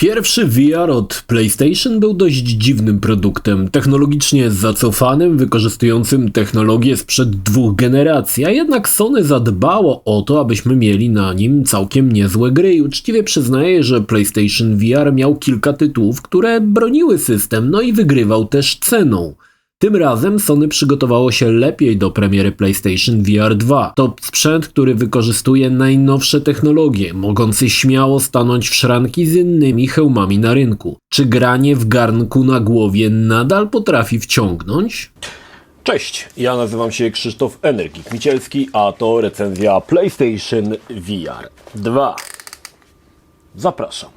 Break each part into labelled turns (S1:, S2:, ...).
S1: Pierwszy VR od PlayStation był dość dziwnym produktem, technologicznie zacofanym, wykorzystującym technologię sprzed 2 generacji, a jednak Sony zadbało o to, abyśmy mieli na nim całkiem niezłe gry i uczciwie przyznaję, że PlayStation VR miał kilka tytułów, które broniły system, no i wygrywał też ceną. Tym razem Sony przygotowało się lepiej do premiery PlayStation VR 2. To sprzęt, który wykorzystuje najnowsze technologie, mogący śmiało stanąć w szranki z innymi hełmami na rynku. Czy granie w garnku na głowie nadal potrafi wciągnąć?
S2: Cześć, ja nazywam się Krzysztof Energik-Micielski, a to recenzja PlayStation VR 2. Zapraszam.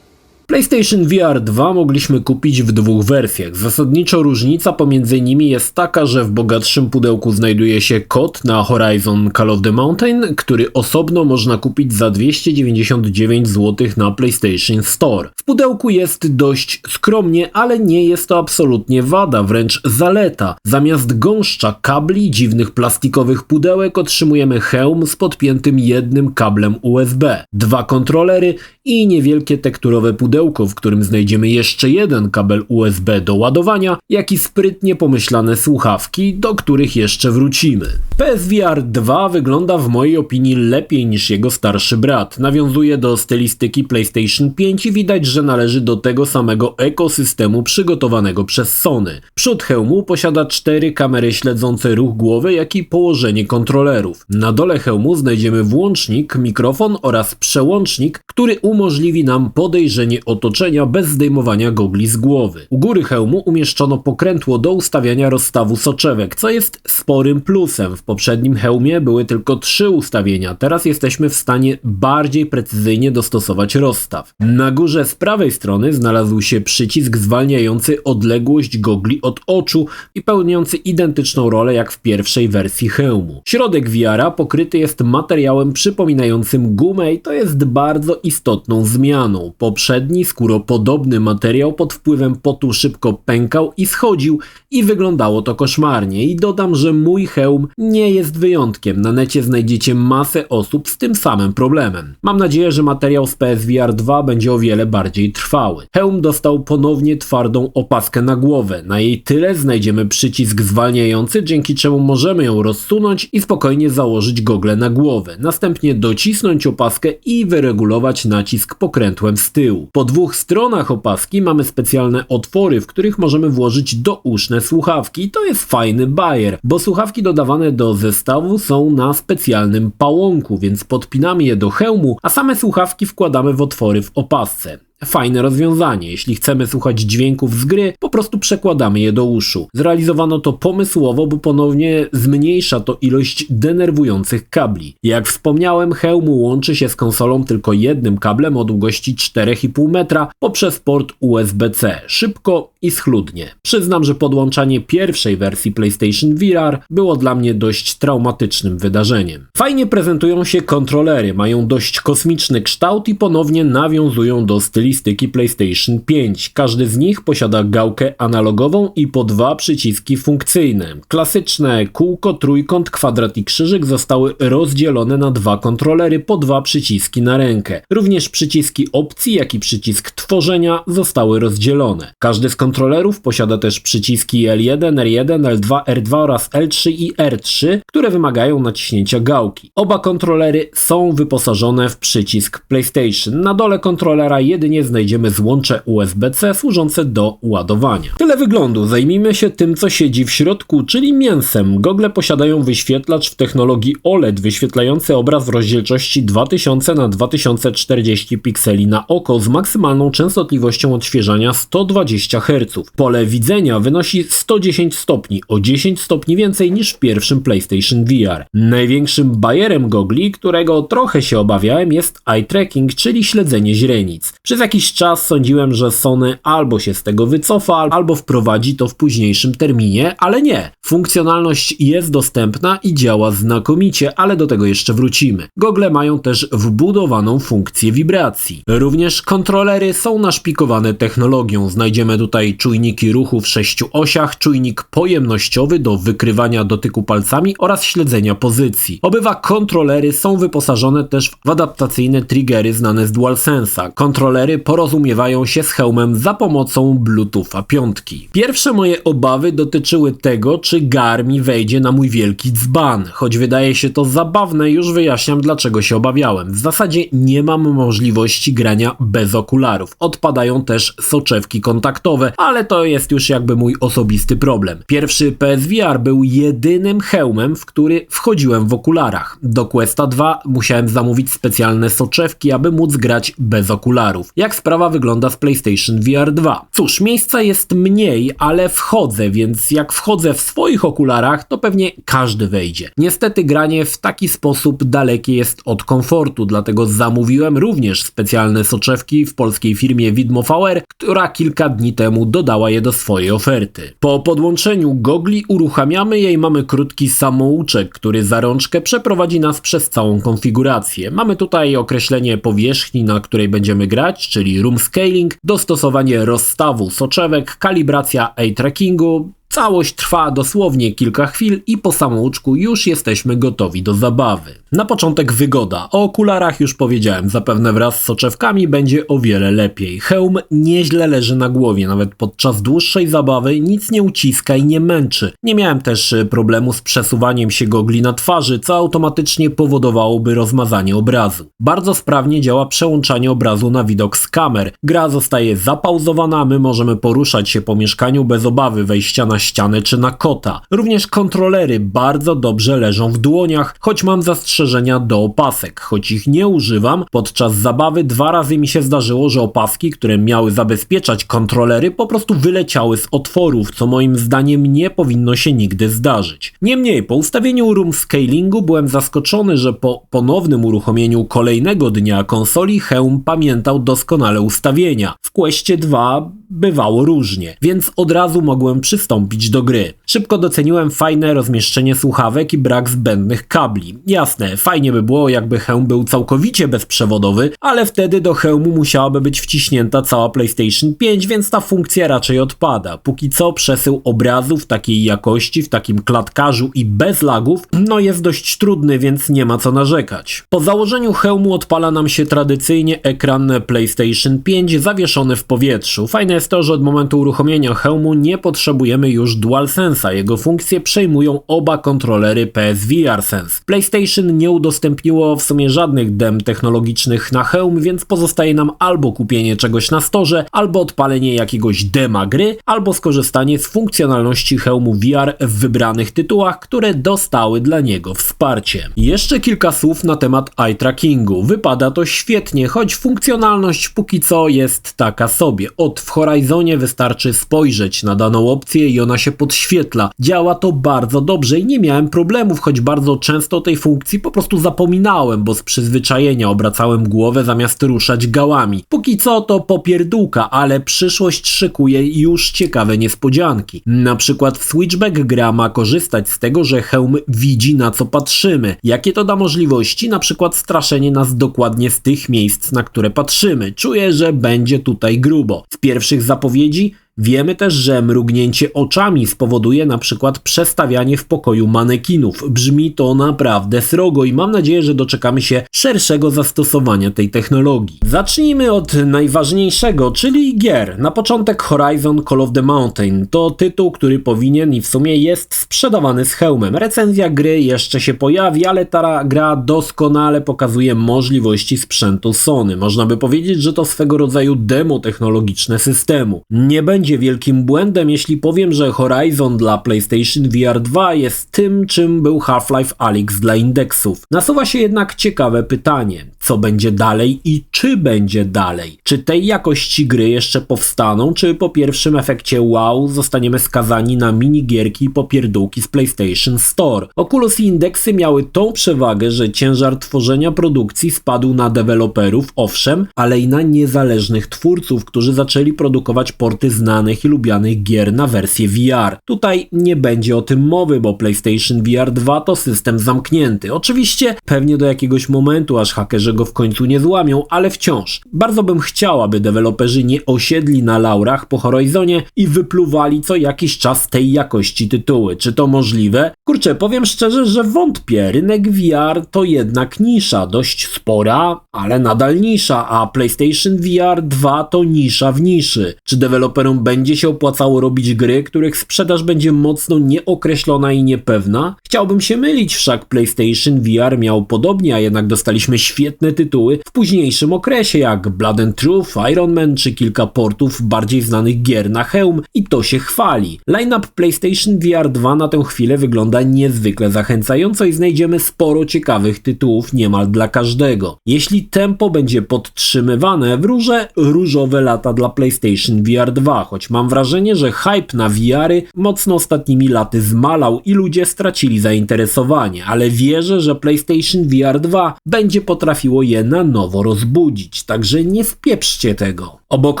S1: PlayStation VR 2 mogliśmy kupić w 2 wersjach. Zasadniczo różnica pomiędzy nimi jest taka, że w bogatszym pudełku znajduje się kod na Horizon Call of the Mountain, który osobno można kupić za 299 zł na PlayStation Store. W pudełku jest dość skromnie, ale nie jest to absolutnie wada, wręcz zaleta. Zamiast gąszcza kabli, dziwnych plastikowych pudełek otrzymujemy hełm z podpiętym jednym kablem USB, 2 kontrolery i niewielkie tekturowe pudełko, w którym znajdziemy jeszcze jeden kabel USB do ładowania, jak i sprytnie pomyślane słuchawki, do których jeszcze wrócimy. PSVR 2 wygląda w mojej opinii lepiej niż jego starszy brat. Nawiązuje do stylistyki PlayStation 5 i widać, że należy do tego samego ekosystemu przygotowanego przez Sony. Przód hełmu posiada 4 kamery śledzące ruch głowy, jak i położenie kontrolerów. Na dole hełmu znajdziemy włącznik, mikrofon oraz przełącznik, który umożliwi nam podejrzenie otoczenia bez zdejmowania gogli z głowy. U góry hełmu umieszczono pokrętło do ustawiania rozstawu soczewek, co jest sporym plusem. W poprzednim hełmie były tylko 3 ustawienia, teraz jesteśmy w stanie bardziej precyzyjnie dostosować rozstaw. Na górze z prawej strony znalazł się przycisk zwalniający odległość gogli od oczu i pełniący identyczną rolę jak w pierwszej wersji hełmu. Środek VR-a pokryty jest materiałem przypominającym gumę i to jest bardzo istotną zmianą. Poprzedni skóropodobny materiał pod wpływem potu szybko pękał i schodził i wyglądało to koszmarnie. I dodam, że mój hełm nie jest wyjątkiem. Na necie znajdziecie masę osób z tym samym problemem. Mam nadzieję, że materiał z PSVR 2 będzie o wiele bardziej trwały. Hełm dostał ponownie twardą opaskę na głowę. Na jej tyle znajdziemy przycisk zwalniający, dzięki czemu możemy ją rozsunąć i spokojnie założyć gogle na głowę. Następnie docisnąć opaskę i wyregulować nacisk pokrętłem z tyłu. Po 2 stronach opaski mamy specjalne otwory, w których możemy włożyć douszne słuchawki. I to jest fajny bajer, bo słuchawki dodawane do zestawu są na specjalnym pałąku, więc podpinamy je do hełmu, a same słuchawki wkładamy w otwory w opasce. Fajne rozwiązanie. Jeśli chcemy słuchać dźwięków z gry, po prostu przekładamy je do uszu. Zrealizowano to pomysłowo, bo ponownie zmniejsza to ilość denerwujących kabli. Jak wspomniałem, hełm łączy się z konsolą tylko jednym kablem o długości 4,5 metra poprzez port USB-C. Szybko i schludnie. Przyznam, że podłączanie pierwszej wersji PlayStation VR było dla mnie dość traumatycznym wydarzeniem. Fajnie prezentują się kontrolery, mają dość kosmiczny kształt i ponownie nawiązują do stylistyki PlayStation 5. Każdy z nich posiada gałkę analogową i po 2 przyciski funkcyjne. Klasyczne kółko, trójkąt, kwadrat i krzyżyk zostały rozdzielone na 2 kontrolery po 2 przyciski na rękę. Również przyciski opcji, jak i przycisk tworzenia zostały rozdzielone. Każdy z kontrolerów posiada też przyciski L1, R1, L2, R2 oraz L3 i R3, które wymagają naciśnięcia gałki. Oba kontrolery są wyposażone w przycisk PlayStation. Na dole kontrolera jedynie znajdziemy złącze USB-C służące do ładowania. Tyle wyglądu. Zajmijmy się tym, co siedzi w środku, czyli mięsem. Gogle posiadają wyświetlacz w technologii OLED, wyświetlający obraz w rozdzielczości 2000 na 2040 pikseli na oko z maksymalną częstotliwością odświeżania 120 Hz. Pole widzenia wynosi 110 stopni, o 10 stopni więcej niż w pierwszym PlayStation VR. Największym bajerem gogli, którego trochę się obawiałem, jest eye tracking, czyli śledzenie źrenic. Przez jakiś czas sądziłem, że Sony albo się z tego wycofa, albo wprowadzi to w późniejszym terminie, ale nie. Funkcjonalność jest dostępna i działa znakomicie, ale do tego jeszcze wrócimy. Gogle mają też wbudowaną funkcję wibracji. Również kontrolery są naszpikowane technologią. Znajdziemy tutaj czujniki ruchu w 6 osiach, czujnik pojemnościowy do wykrywania dotyku palcami oraz śledzenia pozycji. Obydwa kontrolery są wyposażone też w adaptacyjne triggery znane z DualSense'a. Kontrolery kontrolery porozumiewają się z hełmem za pomocą Bluetootha 5. Pierwsze moje obawy dotyczyły tego, czy GAR mi wejdzie na mój wielki dzban. Choć wydaje się to zabawne, już wyjaśniam, dlaczego się obawiałem. W zasadzie nie mam możliwości grania bez okularów. Odpadają też soczewki kontaktowe, ale to jest już jakby mój osobisty problem. Pierwszy PSVR był jedynym hełmem, w który wchodziłem w okularach. Do Questa 2 musiałem zamówić specjalne soczewki, aby móc grać bez okularów. Jak sprawa wygląda z PlayStation VR 2? Cóż, miejsca jest mniej, ale wchodzę, więc jak wchodzę w swoich okularach, to pewnie każdy wejdzie. Niestety granie w taki sposób dalekie jest od komfortu, dlatego zamówiłem również specjalne soczewki w polskiej firmie Widmo VR, która kilka dni temu dodała je do swojej oferty. Po podłączeniu gogli uruchamiamy je i mamy krótki samouczek, który za rączkę przeprowadzi nas przez całą konfigurację. Mamy tutaj określenie powierzchni, na której będziemy grać, czyli room scaling, dostosowanie rozstawu soczewek, kalibracja eye trackingu. Całość trwa dosłownie kilka chwil i po samouczku już jesteśmy gotowi do zabawy. Na początek wygoda. O okularach już powiedziałem, zapewne wraz z soczewkami będzie o wiele lepiej. Hełm nieźle leży na głowie, nawet podczas dłuższej zabawy nic nie uciska i nie męczy. Nie miałem też problemu z przesuwaniem się gogli na twarzy, co automatycznie powodowałoby rozmazanie obrazu. Bardzo sprawnie działa przełączanie obrazu na widok z kamer. Gra zostaje zapauzowana, my możemy poruszać się po mieszkaniu bez obawy wejścia na ścianę czy na kota. Również kontrolery bardzo dobrze leżą w dłoniach, choć mam zastrzeżenia do opasek. Choć ich nie używam, podczas zabawy 2 razy mi się zdarzyło, że opaski, które miały zabezpieczać kontrolery, po prostu wyleciały z otworów, co moim zdaniem nie powinno się nigdy zdarzyć. Niemniej, po ustawieniu room scalingu byłem zaskoczony, że po ponownym uruchomieniu kolejnego dnia konsoli hełm pamiętał doskonale ustawienia. W Questie 2 bywało różnie, więc od razu mogłem przystąpić do gry. Szybko doceniłem fajne rozmieszczenie słuchawek i brak zbędnych kabli. Jasne, fajnie by było, jakby hełm był całkowicie bezprzewodowy, ale wtedy do hełmu musiałaby być wciśnięta cała PlayStation 5, więc ta funkcja raczej odpada. Póki co przesył obrazu w takiej jakości, w takim klatkarzu i bez lagów, no jest dość trudny, więc nie ma co narzekać. Po założeniu hełmu odpala nam się tradycyjnie ekran PlayStation 5 zawieszony w powietrzu. Fajne jest to, że od momentu uruchomienia hełmu nie potrzebujemy już DualSense'a. Jego funkcje przejmują oba kontrolery PSVR Sense. PlayStation nie udostępniło w sumie żadnych dem technologicznych na hełm, więc pozostaje nam albo kupienie czegoś na storze, albo odpalenie jakiegoś dema gry, albo skorzystanie z funkcjonalności hełmu VR w wybranych tytułach, które dostały dla niego wsparcie. Jeszcze kilka słów na temat eye trackingu. Wypada to świetnie, choć funkcjonalność póki co jest taka sobie. W Horizonie wystarczy spojrzeć na daną opcję i ona się podświetla. Działa to bardzo dobrze i nie miałem problemów, choć bardzo często o tej funkcji po prostu zapominałem, bo z przyzwyczajenia obracałem głowę zamiast ruszać gałami. Póki co to popierdółka, ale przyszłość szykuje już ciekawe niespodzianki. Na przykład w Switchback gra ma korzystać z tego, że hełm widzi, na co patrzymy. Jakie to da możliwości? Na przykład straszenie nas dokładnie z tych miejsc, na które patrzymy. Czuję, że będzie tutaj grubo. Z pierwszych zapowiedzi wiemy też, że mrugnięcie oczami spowoduje na przykład przestawianie w pokoju manekinów. Brzmi to naprawdę srogo i mam nadzieję, że doczekamy się szerszego zastosowania tej technologii. Zacznijmy od najważniejszego, czyli gier. Na początek Horizon Call of the Mountain. To tytuł, który powinien i w sumie jest sprzedawany z hełmem. Recenzja gry jeszcze się pojawi, ale ta gra doskonale pokazuje możliwości sprzętu Sony. Można by powiedzieć, że to swego rodzaju demo technologiczne systemu. Nie będzie wielkim błędem, jeśli powiem, że Horizon dla PlayStation VR 2 jest tym, czym był Half-Life Alyx dla indeksów. Nasuwa się jednak ciekawe pytanie, co będzie dalej i czy będzie dalej? Czy tej jakości gry jeszcze powstaną, czy po pierwszym efekcie wow zostaniemy skazani na minigierki i popierdółki z PlayStation Store? Oculus i indeksy miały tą przewagę, że ciężar tworzenia produkcji spadł na deweloperów, owszem, ale i na niezależnych twórców, którzy zaczęli produkować porty znanych znanych i lubianych gier na wersję VR. Tutaj nie będzie o tym mowy, bo PlayStation VR 2 to system zamknięty. Oczywiście pewnie do jakiegoś momentu, aż hakerzy go w końcu nie złamią, ale wciąż. Bardzo bym chciał, aby deweloperzy nie osiedli na laurach po Horizonie i wypluwali co jakiś czas tej jakości tytuły. Czy to możliwe? Kurczę, powiem szczerze, że wątpię. Rynek VR to jednak nisza, dość spora, ale nadal nisza, a PlayStation VR 2 to nisza w niszy. Czy deweloperom będzie się opłacało robić gry, których sprzedaż będzie mocno nieokreślona i niepewna? Chciałbym się mylić, wszak PlayStation VR miał podobnie, a jednak dostaliśmy świetne tytuły w późniejszym okresie, jak Blood and Truth, Iron Man czy kilka portów bardziej znanych gier na hełm i to się chwali. Line-up PlayStation VR 2 na tę chwilę wygląda niezwykle zachęcająco i znajdziemy sporo ciekawych tytułów niemal dla każdego. Jeśli tempo będzie podtrzymywane, wróżę różowe lata dla PlayStation VR 2, choć mam wrażenie, że hype na VR-y mocno ostatnimi laty zmalał i ludzie stracili zainteresowanie, ale wierzę, że PlayStation VR 2 będzie potrafiło je na nowo rozbudzić, także nie wpieprzcie tego. Obok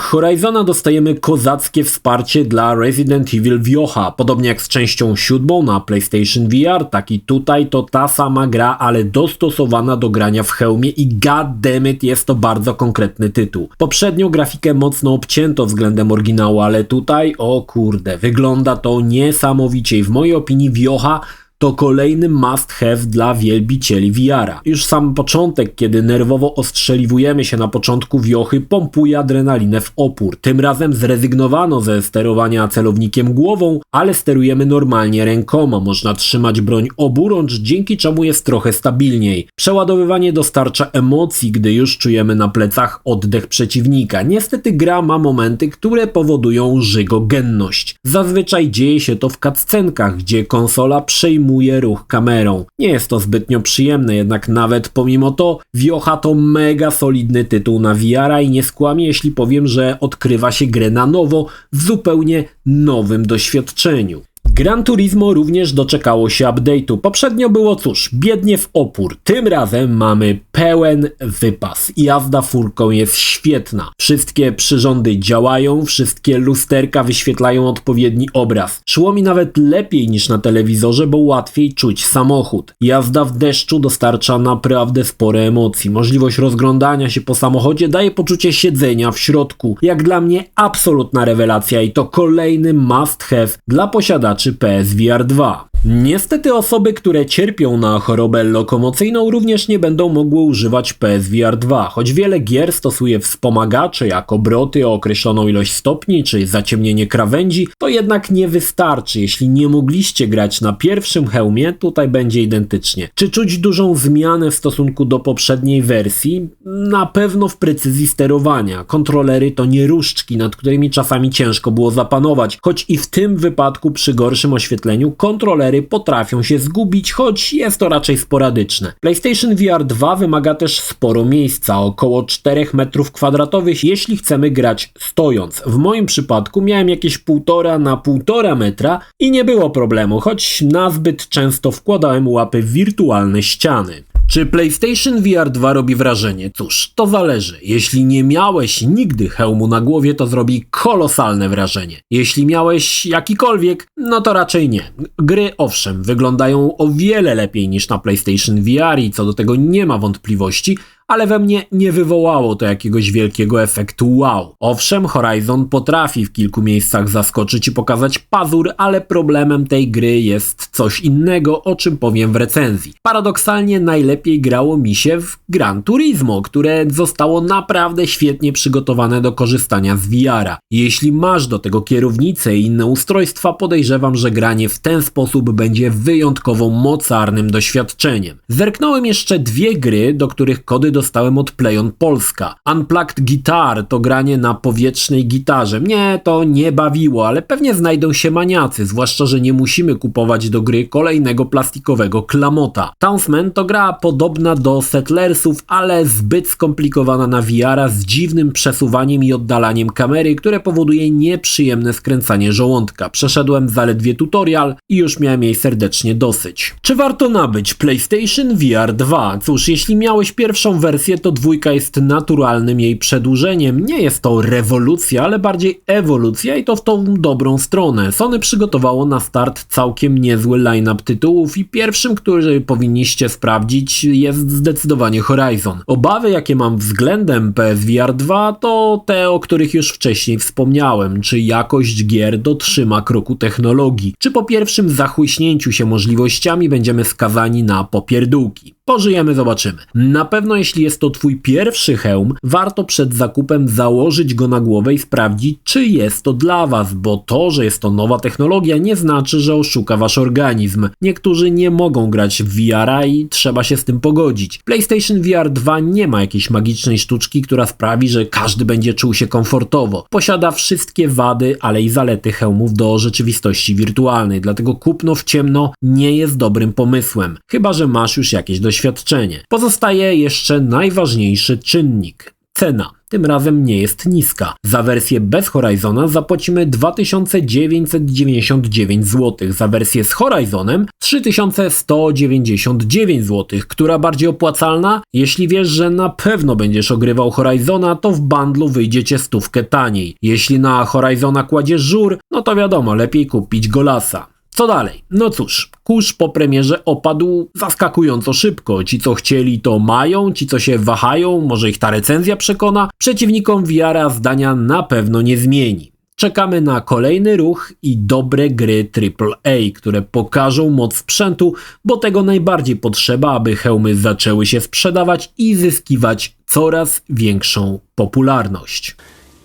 S1: Horizona dostajemy kozackie wsparcie dla Resident Evil Viocha. Podobnie jak z częścią 7 na PlayStation VR, tak i tutaj to ta sama gra, ale dostosowana do grania w hełmie i goddammit jest to bardzo konkretny tytuł. Poprzednio grafikę mocno obcięto względem oryginału, ale tutaj, o kurde, wygląda to niesamowicie i w mojej opinii Viocha to kolejny must have dla wielbicieli VR-a. Już sam początek, kiedy nerwowo ostrzeliwujemy się na początku wiochy, pompuje adrenalinę w opór. Tym razem zrezygnowano ze sterowania celownikiem głową, ale sterujemy normalnie rękoma. Można trzymać broń oburącz, dzięki czemu jest trochę stabilniej. Przeładowywanie dostarcza emocji, gdy już czujemy na plecach oddech przeciwnika. Niestety gra ma momenty, które powodują żygogenność. Zazwyczaj dzieje się to w cutscenkach, gdzie konsola przejmuje ruch kamerą. Nie jest to zbytnio przyjemne, jednak nawet pomimo to Viocha to mega solidny tytuł na VR-a i nie skłamię, jeśli powiem, że odkrywa się grę na nowo w zupełnie nowym doświadczeniu. Gran Turismo również doczekało się update'u. Poprzednio było cóż, biednie w opór. Tym razem mamy pełen wypas. Jazda furką jest świetna. Wszystkie przyrządy działają, wszystkie lusterka wyświetlają odpowiedni obraz. Szło mi nawet lepiej niż na telewizorze, bo łatwiej czuć samochód. Jazda w deszczu dostarcza naprawdę spore emocji. Możliwość rozglądania się po samochodzie daje poczucie siedzenia w środku. Jak dla mnie absolutna rewelacja i to kolejny must have dla posiadaczy PSVR 2. Niestety osoby, które cierpią na chorobę lokomocyjną również nie będą mogły używać PSVR 2, choć wiele gier stosuje wspomagacze jak obroty o określoną ilość stopni czy zaciemnienie krawędzi, to jednak nie wystarczy. Jeśli nie mogliście grać na pierwszym hełmie, tutaj będzie identycznie. Czy czuć dużą zmianę w stosunku do poprzedniej wersji? Na pewno w precyzji sterowania. Kontrolery to nie różdżki, nad którymi czasami ciężko było zapanować, choć i w tym wypadku przy gorszym oświetleniu kontrolery potrafią się zgubić, choć jest to raczej sporadyczne. PlayStation VR 2 wymaga też sporo miejsca, około 4 m2, jeśli chcemy grać stojąc. W moim przypadku miałem jakieś 1,5 na 1,5 metra i nie było problemu, choć nazbyt często wkładałem łapy w wirtualne ściany. Czy PlayStation VR 2 robi wrażenie? Cóż, to zależy. Jeśli nie miałeś nigdy hełmu na głowie, to zrobi kolosalne wrażenie. Jeśli miałeś jakikolwiek, no to raczej nie. Gry owszem, wyglądają o wiele lepiej niż na PlayStation VR i co do tego nie ma wątpliwości, ale we mnie nie wywołało to jakiegoś wielkiego efektu wow. Owszem, Horizon potrafi w kilku miejscach zaskoczyć i pokazać pazur, ale problemem tej gry jest coś innego, o czym powiem w recenzji. Paradoksalnie najlepiej grało mi się w Gran Turismo, które zostało naprawdę świetnie przygotowane do korzystania z VR-a. Jeśli masz do tego kierownicę i inne ustrojstwa, podejrzewam, że granie w ten sposób będzie wyjątkowo mocarnym doświadczeniem. Zerknąłem jeszcze 2 gry, do których kody dostałem od PlayOn Polska. Unplugged Guitar to granie na powietrznej gitarze. Mnie to nie bawiło, ale pewnie znajdą się maniacy, zwłaszcza, że nie musimy kupować do gry kolejnego plastikowego klamota. Townsman to gra podobna do Settlersów, ale zbyt skomplikowana na VR-a z dziwnym przesuwaniem i oddalaniem kamery, które powoduje nieprzyjemne skręcanie żołądka. Przeszedłem zaledwie tutorial i już miałem jej serdecznie dosyć. Czy warto nabyć PlayStation VR 2? Cóż, jeśli miałeś pierwszą wersję wersję, to dwójka jest naturalnym jej przedłużeniem. Nie jest to rewolucja, ale bardziej ewolucja i to w tą dobrą stronę. Sony przygotowało na start całkiem niezły line-up tytułów i pierwszym, który powinniście sprawdzić, jest zdecydowanie Horizon. Obawy, jakie mam względem PSVR 2, to te, o których już wcześniej wspomniałem. Czy jakość gier dotrzyma kroku technologii? Czy po pierwszym zachłyśnięciu się możliwościami będziemy skazani na popierdółki? Pożyjemy, zobaczymy. Na pewno jeśli jest to twój pierwszy hełm, warto przed zakupem założyć go na głowę i sprawdzić, czy jest to dla was, bo to, że jest to nowa technologia, nie znaczy, że oszuka wasz organizm. Niektórzy nie mogą grać w VR-a i trzeba się z tym pogodzić. PlayStation VR 2 nie ma jakiejś magicznej sztuczki, która sprawi, że każdy będzie czuł się komfortowo. Posiada wszystkie wady, ale i zalety hełmów do rzeczywistości wirtualnej, dlatego kupno w ciemno nie jest dobrym pomysłem, chyba że masz już jakieś doświadczenie. Pozostaje jeszcze najważniejszy czynnik – cena. Tym razem nie jest niska. Za wersję bez Horizona zapłacimy 2999 zł, za wersję z Horizonem 3199 zł. Która bardziej opłacalna? Jeśli wiesz, że na pewno będziesz ogrywał Horizona, to w bundlu wyjdziecie stówkę taniej. Jeśli na Horizona kładziesz żur, no to wiadomo, lepiej kupić Golasa. Co dalej? No cóż, kurz po premierze opadł zaskakująco szybko. Ci co chcieli to mają, ci co się wahają, może ich ta recenzja przekona, przeciwnikom VR-a zdania na pewno nie zmieni. Czekamy na kolejny ruch i dobre gry AAA, które pokażą moc sprzętu, bo tego najbardziej potrzeba, aby hełmy zaczęły się sprzedawać i zyskiwać coraz większą popularność.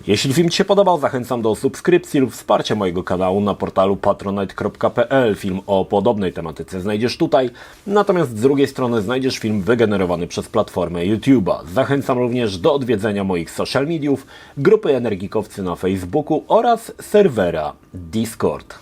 S2: Jeśli film Ci się podobał, zachęcam do subskrypcji lub wsparcia mojego kanału na portalu patronite.pl. Film o podobnej tematyce znajdziesz tutaj, natomiast z drugiej strony znajdziesz film wygenerowany przez platformę YouTube'a. Zachęcam również do odwiedzenia moich social mediów, grupy Energikowcy na Facebooku oraz serwera Discord.